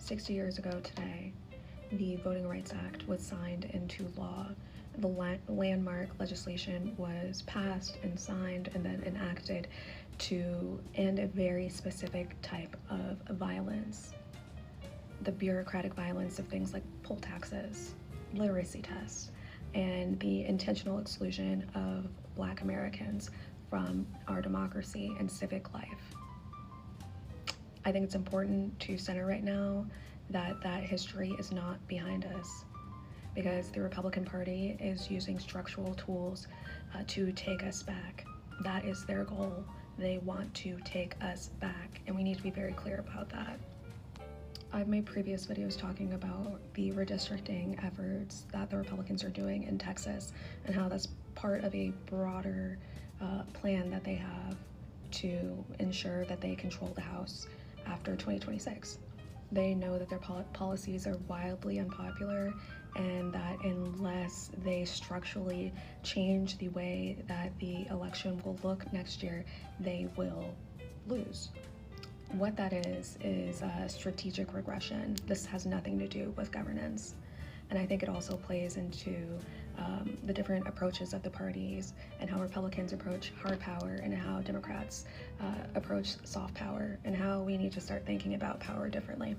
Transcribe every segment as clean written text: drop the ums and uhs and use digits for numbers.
60 years ago today, the Voting Rights Act was signed into law. The landmark legislation was passed and signed and then enacted to end a very specific type of violence. The bureaucratic violence of things like poll taxes, literacy tests, and the intentional exclusion of Black Americans from our democracy and civic life. I think it's important to center right now that that history is not behind us, because the Republican Party is using structural tools to take us back. That is their goal. They want to take us back, and we need to be very clear about that. I've made previous videos talking about the redistricting efforts that the Republicans are doing in Texas and how that's part of a broader plan that they have to ensure that they control the House after 2026. They know that their policies are wildly unpopular, and that unless they structurally change the way that the election will look next year, they will lose. What that is strategic regression. This has nothing to do with governance. And I think it also plays into the different approaches of the parties and how Republicans approach hard power and how Democrats approach soft power, and how we need to start thinking about power differently.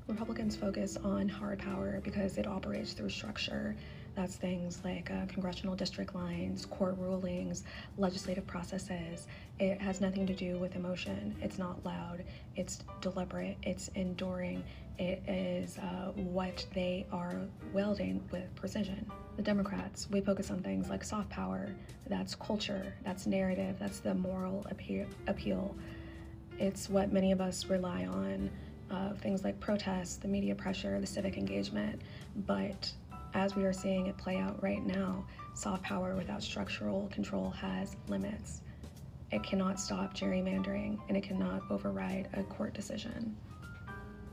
Republicans focus on hard power because it operates through structure. That's things like congressional district lines, court rulings, legislative processes. It has nothing to do with emotion. It's not loud, it's deliberate, it's enduring. It is what they are wielding with precision. The Democrats, we focus on things like soft power. That's culture, that's narrative, that's the moral appeal. It's what many of us rely on. Things like protests, the media pressure, the civic engagement. But as we are seeing it play out right now, soft power without structural control has limits. It cannot stop gerrymandering, and it cannot override a court decision.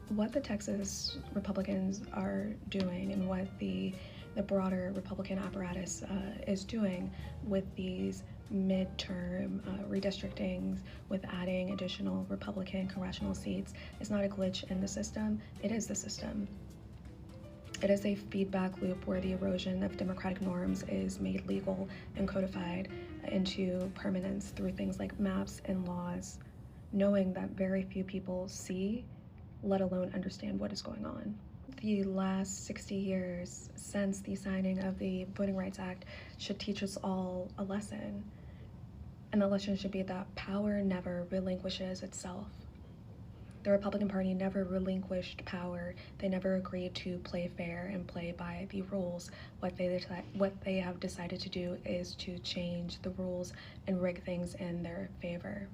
What the Texas Republicans are doing, and what the broader Republican apparatus is doing with these midterm redistrictings, with adding additional Republican congressional seats, is not a glitch in the system. It is the system. It is a feedback loop where the erosion of democratic norms is made legal and codified into permanence through things like maps and laws, knowing that very few people see, let alone understand what is going on. The last 60 years since the signing of the Voting Rights Act should teach us all a lesson. And the lesson should be that power never relinquishes itself. The Republican Party never relinquished power. They never agreed to play fair and play by the rules. What they have decided to do is to change the rules and rig things in their favor.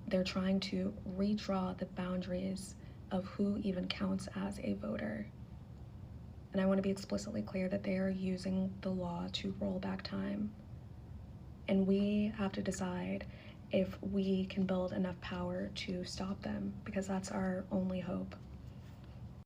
They're trying to redraw the boundaries of who even counts as a voter. And I want to be explicitly clear that they are using the law to roll back time. And we have to decide if we can build enough power to stop them, because that's our only hope.